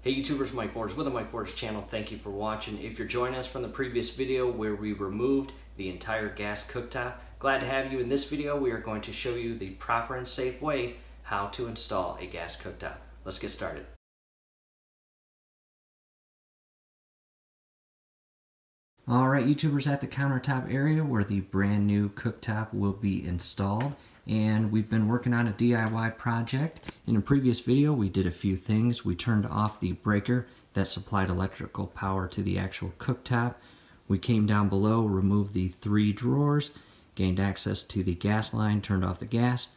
Hey YouTubers, Mike Borders with the Mike Borders channel. Thank you for watching. If you're joining us from the previous video where we removed the entire gas cooktop, glad to have you. In this video, we are going to show you the proper and safe way how to install a gas cooktop. Let's get started. Alright YouTubers, at the countertop area where the brand new cooktop will be installed, and we've been working on a DIY project. In a previous video we did a few things. We turned off the breaker that supplied electrical power to the actual cooktop. We came down below, removed the 3 drawers, gained access to the gas line, turned off the gas,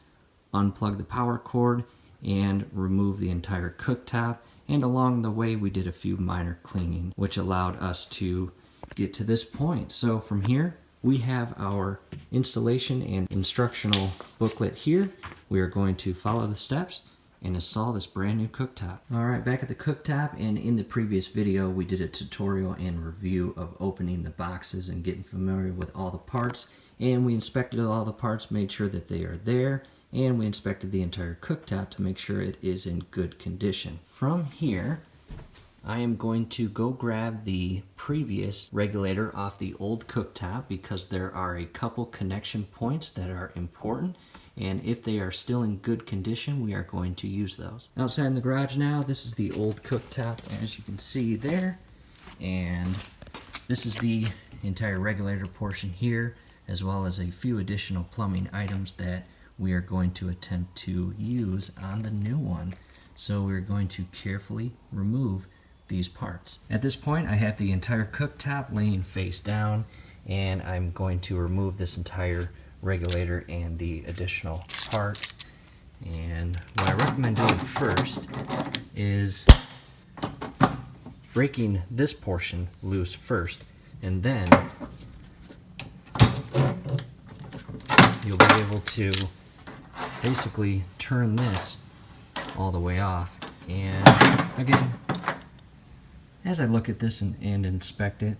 unplugged the power cord, and removed the entire cooktop. And along the way we did a few minor cleaning, which allowed us to get to this point. So from here we have our installation and instructional booklet here. We are going to follow the steps and install this brand new cooktop. Alright, back at the cooktop, and in the previous video we did a tutorial and review of opening the boxes and getting familiar with all the parts, and we inspected all the parts, made sure that they are there, and we inspected the entire cooktop to make sure it is in good condition. From here I am going to go grab the previous regulator off the old cooktop because there are a couple connection points that are important, and if they are still in good condition we are going to use those. Outside in the garage now, this is the old cooktop as you can see there, and this is the entire regulator portion here, as well as a few additional plumbing items that we are going to attempt to use on the new one. So we're going to carefully remove these parts. At this point I have the entire cooktop laying face down, and I'm going to remove this entire regulator and the additional parts. And what I recommend doing first is breaking this portion loose first, and then you'll be able to basically turn this all the way off. And again, as I look at this and inspect it,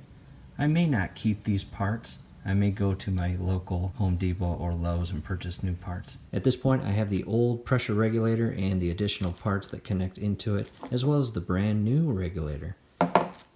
I may not keep these parts. I may go to my local Home Depot or Lowe's and purchase new parts. At this point I have the old pressure regulator and the additional parts that connect into it, as well as the brand new regulator.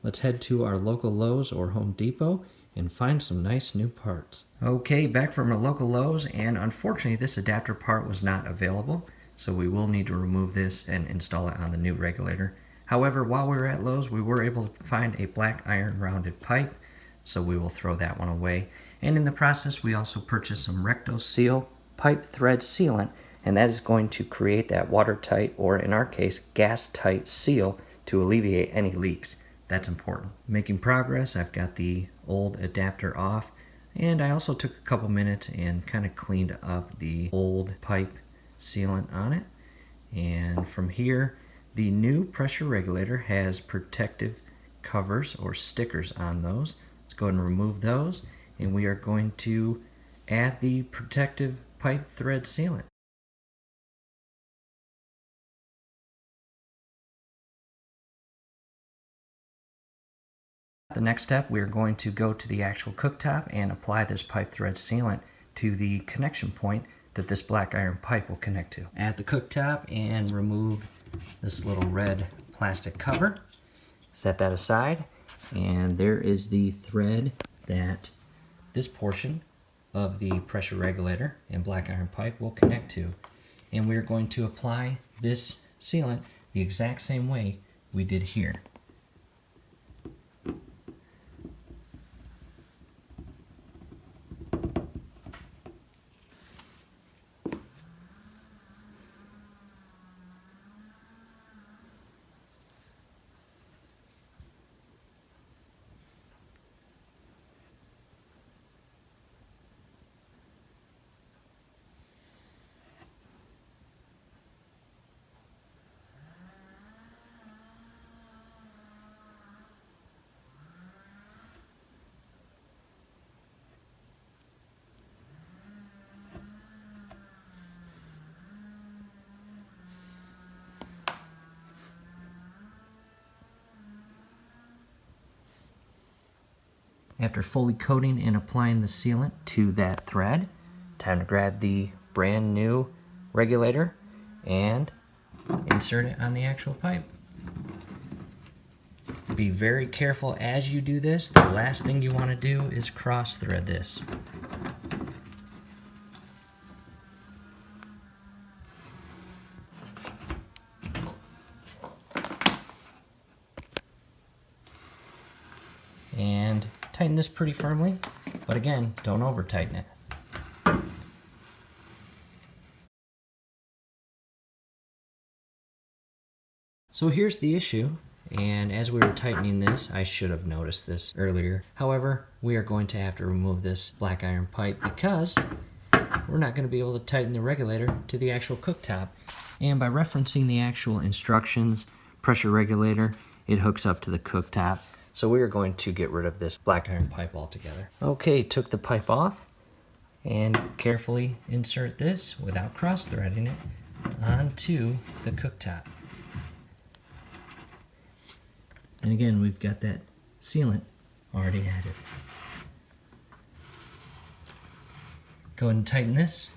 Let's head to our local Lowe's or Home Depot and find some nice new parts. Okay, back from our local Lowe's, and unfortunately this adapter part was not available, so we will need to remove this and install it on the new regulator. However, while we were at Lowe's, we were able to find a black iron rounded pipe, so we will throw that one away. And in the process, we also purchased some Recto Seal pipe thread sealant, and that is going to create that watertight, or in our case, gas tight seal to alleviate any leaks. That's important. Making progress. I've got the old adapter off, and I also took a couple minutes and kind of cleaned up the old pipe sealant on it. And from here, the new pressure regulator has protective covers or stickers on those. Let's go ahead and remove those, and we are going to add the protective pipe thread sealant. The next step, we are going to go to the actual cooktop and apply this pipe thread sealant to the connection point that this black iron pipe will connect to. At the cooktop and remove this little red plastic cover. Set that aside, and there is the thread that this portion of the pressure regulator and black iron pipe will connect to. And we're going to apply this sealant the exact same way we did here. After fully coating and applying the sealant to that thread, time to grab the brand new regulator and insert it on the actual pipe. Be very careful as you do this. The last thing you want to do is cross thread this. And tighten this pretty firmly, but again, don't over tighten it. So here's the issue, and as we were tightening this, I should have noticed this earlier. However, we are going to have to remove this black iron pipe because we're not going to be able to tighten the regulator to the actual cooktop. And by referencing the actual instructions, pressure regulator, it hooks up to the cooktop. So we are going to get rid of this black iron pipe altogether. Okay, took the pipe off and carefully insert this without cross threading it onto the cooktop. And again, we've got that sealant already added. Go ahead and tighten this.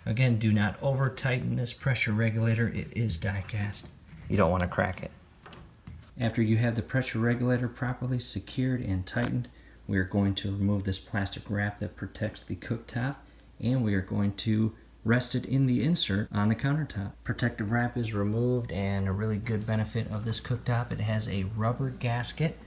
Again, do not over tighten this pressure regulator. It is die cast. You don't want to crack it. After you have the pressure regulator properly secured and tightened, we are going to remove this plastic wrap that protects the cooktop, and we are going to rest it in the insert on the countertop. Protective wrap is removed, and a really good benefit of this cooktop, it has a rubber gasket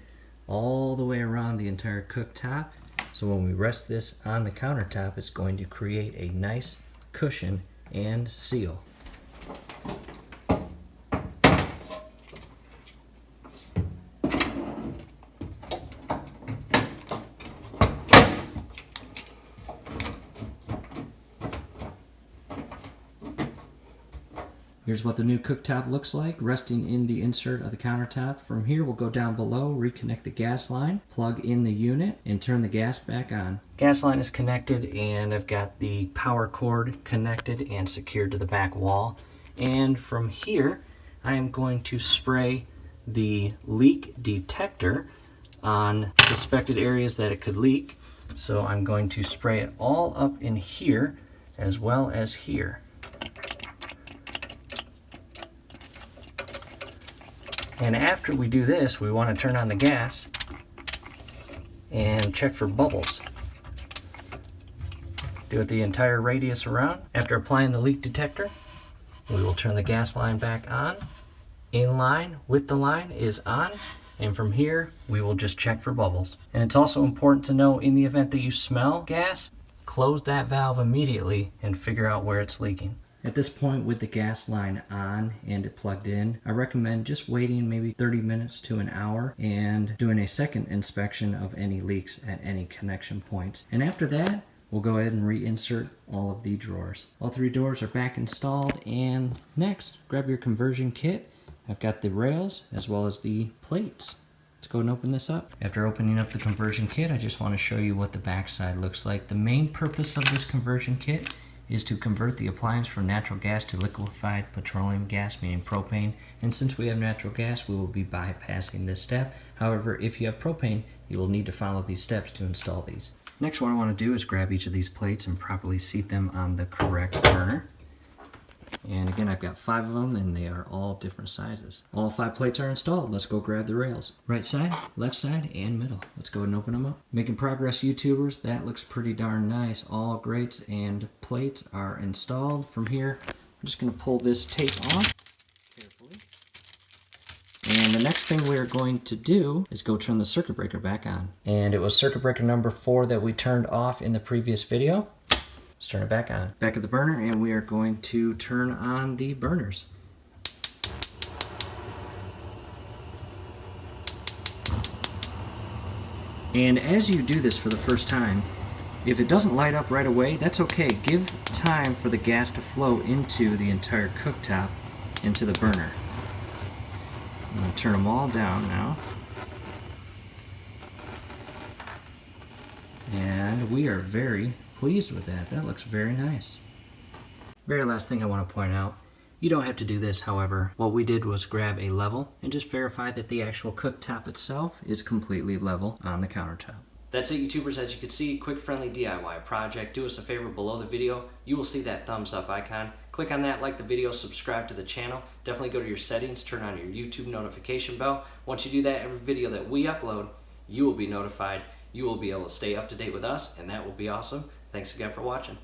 all the way around the entire cooktop. So when we rest this on the countertop, it's going to create a nice cushion and seal. Here's what the new cooktop looks like, resting in the insert of the countertop. From here, we'll go down below, reconnect the gas line, plug in the unit, and turn the gas back on. Gas line is connected, and I've got the power cord connected and secured to the back wall. And from here, I am going to spray the leak detector on suspected areas that it could leak. So I'm going to spray it all up in here, as well as here. And after we do this, we want to turn on the gas and check for bubbles. Do it the entire radius around. After applying the leak detector, we will turn the gas line back on. In line with the line is on, and from here we will just check for bubbles. And it's also important to know, in the event that you smell gas, close that valve immediately and figure out where it's leaking. At this point, with the gas line on and it plugged in, I recommend just waiting maybe 30 minutes to an hour and doing a second inspection of any leaks at any connection points. And after that, we'll go ahead and reinsert all of the drawers. All three doors are back installed, and next, grab your conversion kit. I've got the rails as well as the plates. Let's go and open this up. After opening up the conversion kit, I just want to show you what the backside looks like. The main purpose of this conversion kit is to convert the appliance from natural gas to liquefied petroleum gas, meaning propane. And since we have natural gas, we will be bypassing this step. However, if you have propane, you will need to follow these steps to install these. Next, what I want to do is grab each of these plates and properly seat them on the correct burner. And again, I've got 5 of them, and they are all different sizes. All 5 plates are installed. Let's go grab the rails. Right side, left side, and middle. Let's go ahead and open them up. Making progress, YouTubers. That looks pretty darn nice. All grates and plates are installed. From here, I'm just going to pull this tape off carefully. And the next thing we're going to do is go turn the circuit breaker back on. And it was circuit breaker number 4 that we turned off in the previous video. Let's turn it back on. Back at the burner, and we are going to turn on the burners. And as you do this for the first time, if it doesn't light up right away, that's okay. Give time for the gas to flow into the entire cooktop, into the burner. I'm going to turn them all down now. And we are very pleased with that. That looks very nice. Very last thing I want to point out, you don't have to do this, however. What we did was grab a level and just verify that the actual cooktop itself is completely level on the countertop. That's it, YouTubers. As you can see, quick, friendly DIY project. Do us a favor below the video. You will see that thumbs up icon. Click on that, like the video, subscribe to the channel. Definitely go to your settings, turn on your YouTube notification bell. Once you do that, every video that we upload, you will be notified. You will be able to stay up to date with us, and that will be awesome. Thanks again for watching.